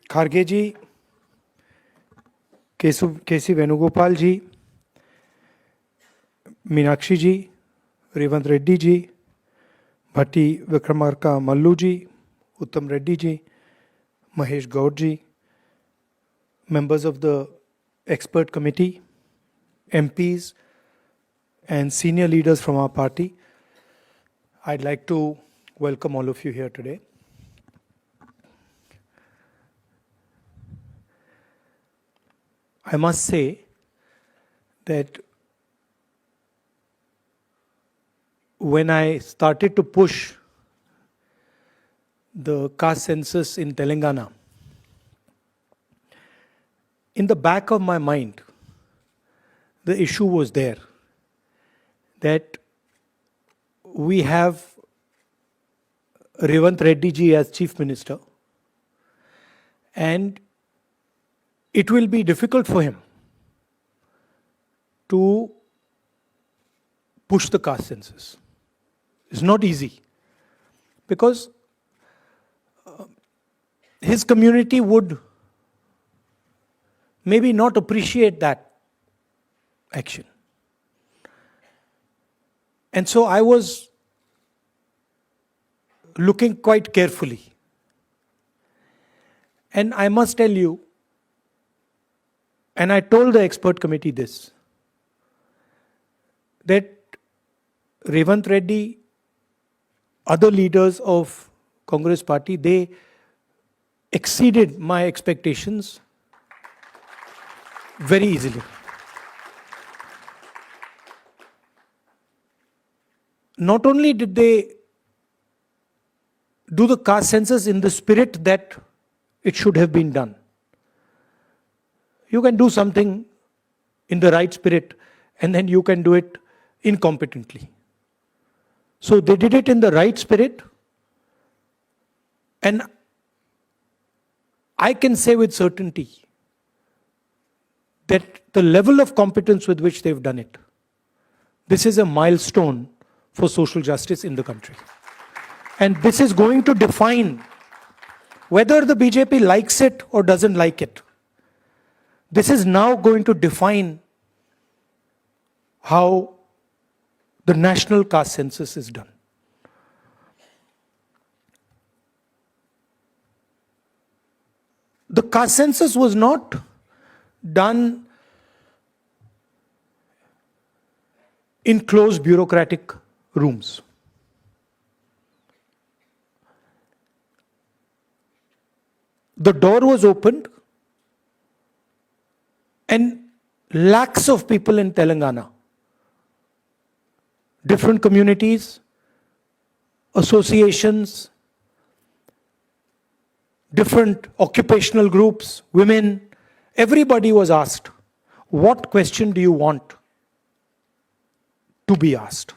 Kharge ji, K.C. Venugopal ji, Meenakshi ji, Revanth Reddy ji, Bhatti Vikramarka Mallu ji, Uttam Reddy ji, Mahesh Gaur ji, members of the expert committee, MPs, and senior leaders from our party, I'd like to welcome all of you here today. I must say that when I started to push the caste census in Telangana, in the back of my mind, the issue was there that we have Revanth Reddy ji as Chief Minister, and it will be difficult for him to push the caste census. It's not easy because his community would maybe not appreciate that action. And so I was looking quite carefully. And I must tell you, and I told the expert committee this, that Revanth Reddy, other leaders of Congress party, they exceeded my expectations very easily. Not only did they do the caste census in the spirit that it should have been done. You can do something in the right spirit and then you can do it incompetently. So they did it in the right spirit, and I can say with certainty that the level of competence with which they've done it, this is a milestone for social justice in the country. And this is going to define whether the BJP likes it or doesn't like it. This is now going to define how the national caste census is done. The caste census was not done in closed bureaucratic rooms. The door was opened and lakhs of people in Telangana, different communities, associations, different occupational groups, women, everybody was asked, what question do you want to be asked?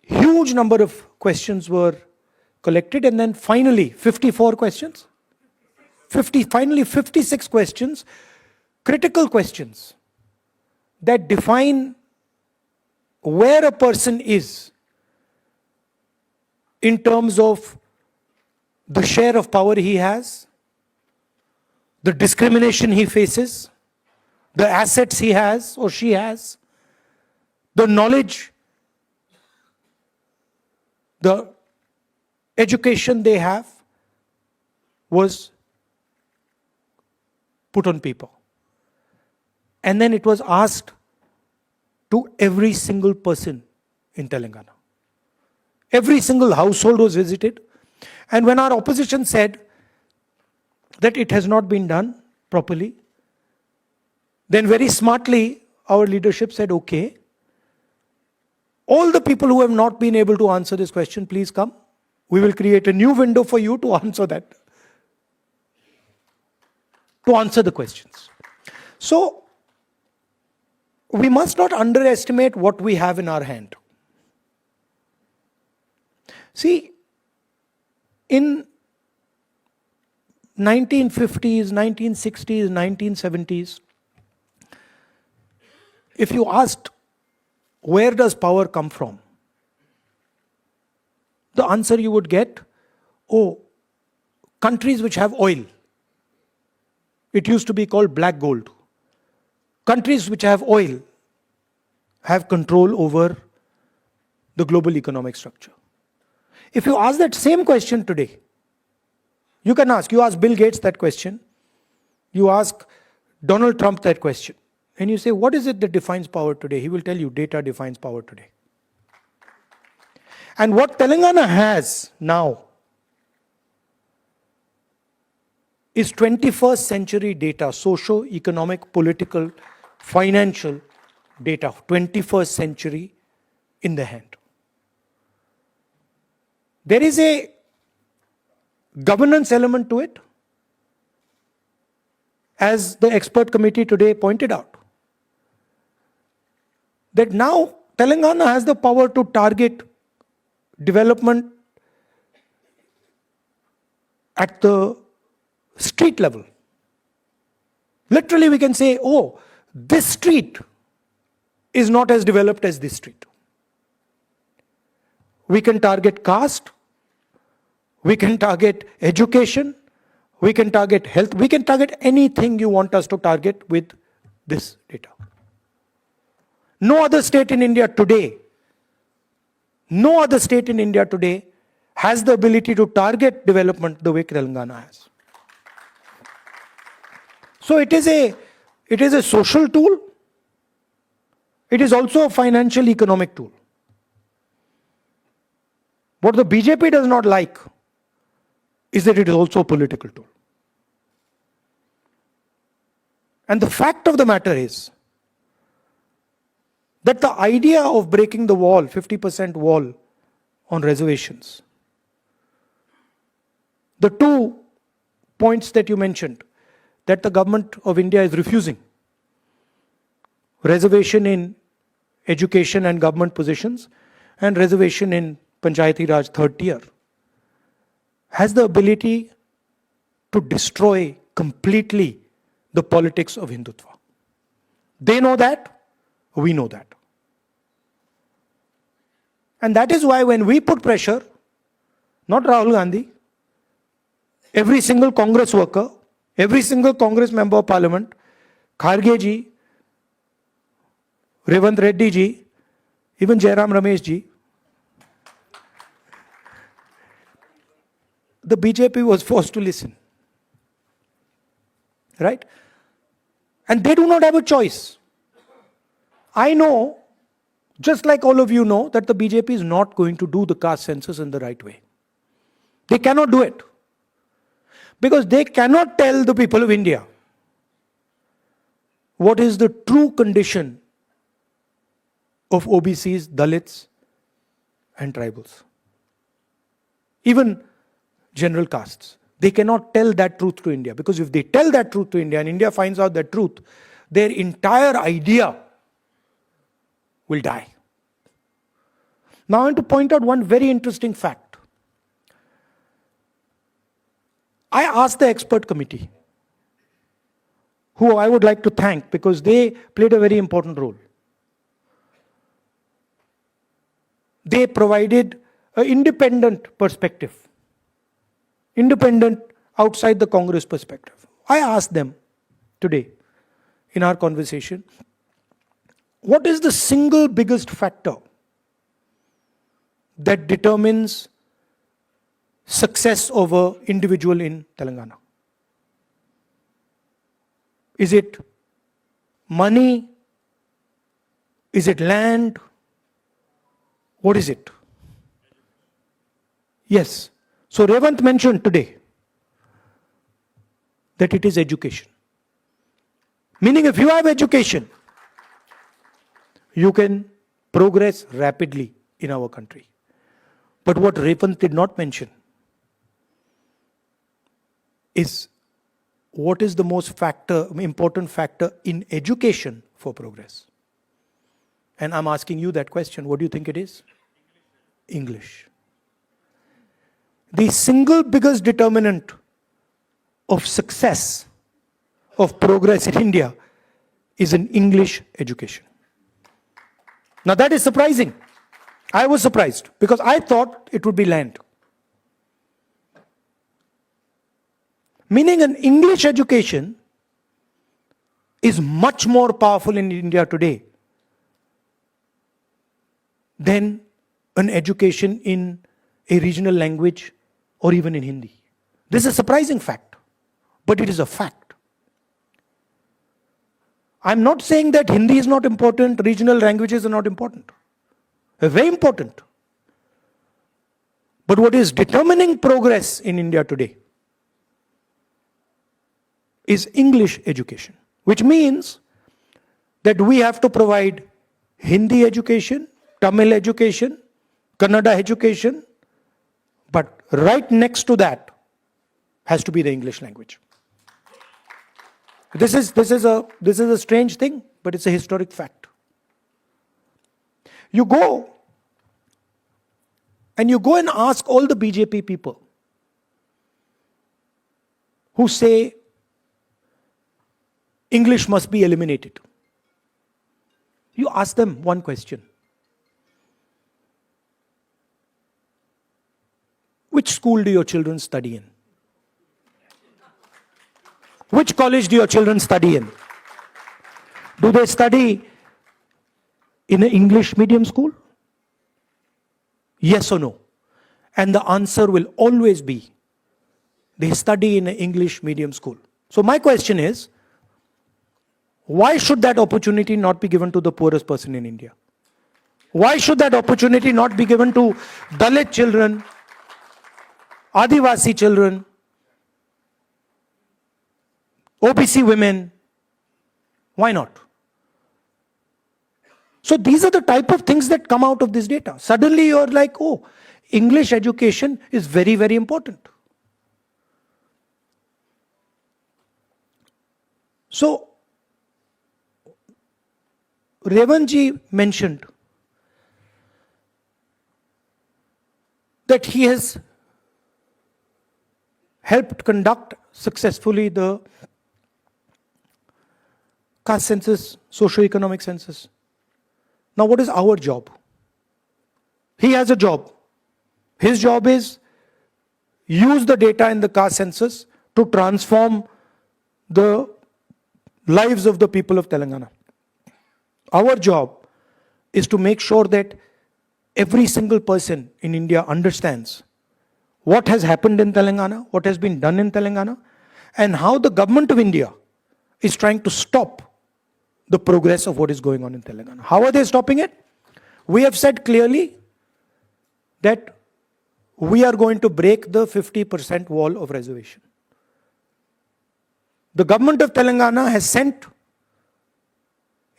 Huge number of questions were collected, and then finally 54 questions, finally 56 questions, critical questions that define where a person is in terms of the share of power he has, the discrimination he faces, the assets he has or she has, the knowledge, the education they have was put on paper. And then it was asked to every single person in Telangana. Every single household was visited. And when our opposition said that it has not been done properly, then very smartly our leadership said, okay, all the people who have not been able to answer this question, please come. We will create a new window for you to answer that, to answer the questions. So, we must not underestimate what we have in our hand. See, in 1950s, 1960s, 1970s, if you asked, where does power come from? The answer you would get, oh, countries which have oil. It used to be called black gold. Countries which have oil have control over the global economic structure. If you ask that same question today, you ask Bill Gates that question, you ask Donald Trump that question, and you say, what is it that defines power today? He will tell you, data defines power today. And what Telangana has now is 21st century data, socio-economic, political, financial data, 21st century in the hand. There is a governance element to it, as the expert committee today pointed out, that now Telangana has the power to target development at the street level. Literally we can say, oh, this street is not as developed as this street. We can target caste, we can target education, we can target health, we can target anything you want us to target with this data. No other state in India today, has the ability to target development the way Telangana has. So it is a social tool. It is also a financial economic tool. What the BJP does not like is that it is also a political tool. And the fact of the matter is that the idea of breaking the wall, 50% wall on reservations, the 2 points that you mentioned, that the government of India is refusing, reservation in education and government positions and reservation in Panchayati Raj third tier, has the ability to destroy completely the politics of Hindutva. They know that, we know that. And that is why when we put pressure, not Rahul Gandhi, every single Congress worker, every single Congress member of Parliament, Kharge ji, Revanth Reddy ji, even Jairam Ramesh ji, the BJP was forced to listen. Right? And they do not have a choice. I know, just like all of you know, that the BJP is not going to do the caste census in the right way. They cannot do it. Because they cannot tell the people of India what is the true condition of OBCs, Dalits, and tribals. Even general castes. They cannot tell that truth to India, because if they tell that truth to India and India finds out that truth, their entire idea will die. Now I want to point out one very interesting fact. I asked the expert committee, who I would like to thank because they played a very important role. They provided an independent perspective. Independent outside the Congress perspective. I asked them today in our conversation, what is the single biggest factor that determines success of an individual in Telangana? Is it money? Is it land? What is it? Yes. So Revanth mentioned today that it is education. Meaning if you have education, you can progress rapidly in our country. But what Revanth did not mention is what is the most important factor in education for progress. And I'm asking you that question. What do you think it is? English. The single biggest determinant of success, of progress in India, is an English education. Now that is surprising. I was surprised because I thought it would be land. Meaning an English education is much more powerful in India today than an education in a regional language or even in Hindi. This is a surprising fact, but it is a fact. I'm not saying that Hindi is not important, regional languages are not important. They're very important. But what is determining progress in India today is English education, which means that we have to provide Hindi education, Tamil education, Kannada education, but right next to that has to be the English language. This is a strange thing, but it's a historic fact. You go and ask all the BJP people who say English must be eliminated. You ask them one question. Which school do your children study in? Which college do your children study in? Do they study in an English medium school? Yes or no? And the answer will always be, they study in an English medium school. So my question is, why should that opportunity not be given to the poorest person in India? Why should that opportunity not be given to Dalit children, Adivasi children, OBC women? Why not? So these are the type of things that come out of this data. Suddenly you're like, oh, English education is very, very important. So Revanth ji mentioned that he has helped conduct successfully the caste census, socio-economic census. Now what is our job? He has a job. His job is use the data in the caste census to transform the lives of the people of Telangana. Our job is to make sure that every single person in India understands what has happened in Telangana, what has been done in Telangana, and how the government of India is trying to stop the progress of what is going on in Telangana. How are they stopping it? We have said clearly that we are going to break the 50% wall of reservation. The government of Telangana has sent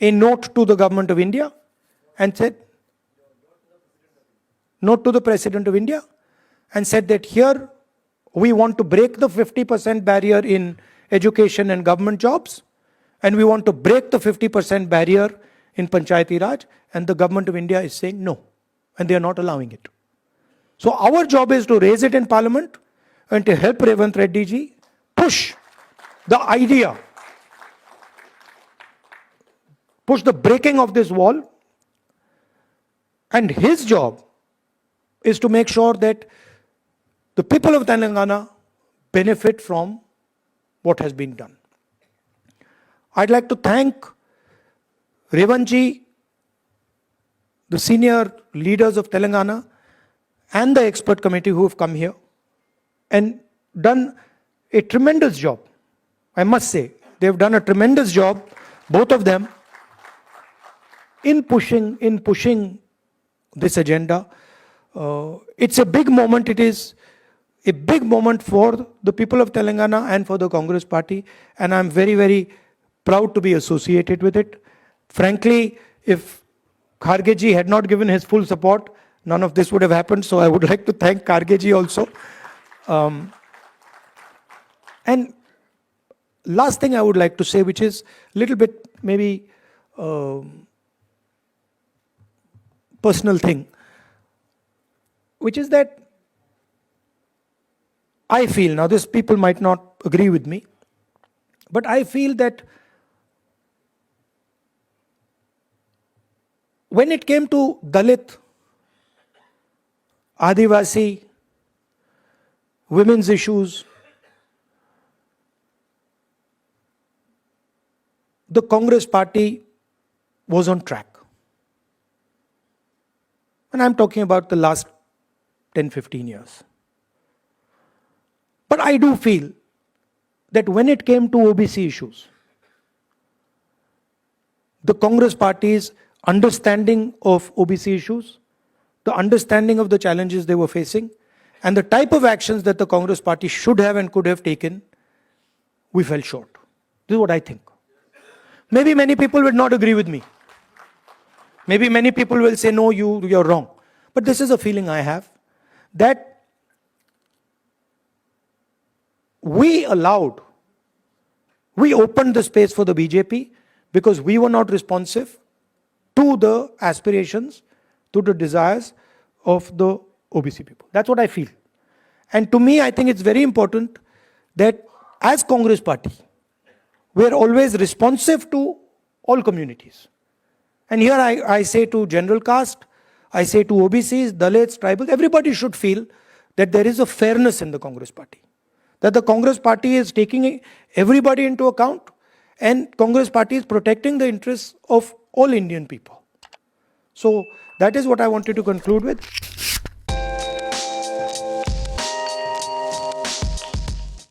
a note to the government of India and said, note to the President of India and said that here we want to break the 50% barrier in education and government jobs, and we want to break the 50% barrier in Panchayati Raj, and the government of India is saying no, and they are not allowing it. So our job is to raise it in Parliament and to help Revanth Reddy ji push the idea, push the breaking of this wall, and his job is to make sure that the people of Telangana benefit from what has been done. I'd like to thank Revanth ji, the senior leaders of Telangana, and the expert committee who have come here and done a tremendous job. I must say, they've done a tremendous job, both of them, in pushing this agenda. It's a big moment. It is a big moment for the people of Telangana and for the Congress party, and I'm very, very proud to be associated with it. Frankly, if Kharge ji had not given his full support, none of this would have happened. So I would like to thank Kharge ji also. And last thing I would like to say, which is a little bit maybe personal thing, which is that I feel, now this people might not agree with me, but I feel that when it came to Dalit, Adivasi, women's issues, the Congress party was on track. And I'm talking about the last 10, 15 years. But I do feel that when it came to OBC issues, the Congress party's understanding of OBC issues, the understanding of the challenges they were facing, and the type of actions that the Congress party should have and could have taken, we fell short. This is what I think. Maybe many people would not agree with me. Maybe many people will say, no, you're wrong. But this is a feeling I have, that we opened the space for the BJP because we were not responsive to the aspirations, to the desires of the OBC people. That's what I feel. And to me, I think it's very important that as Congress party, we're always responsive to all communities. And here I say to general caste, I say to OBCs, Dalits, tribals, everybody should feel that there is a fairness in the Congress party. That the Congress party is taking everybody into account, and Congress party is protecting the interests of all Indian people. So that is what I wanted to conclude with.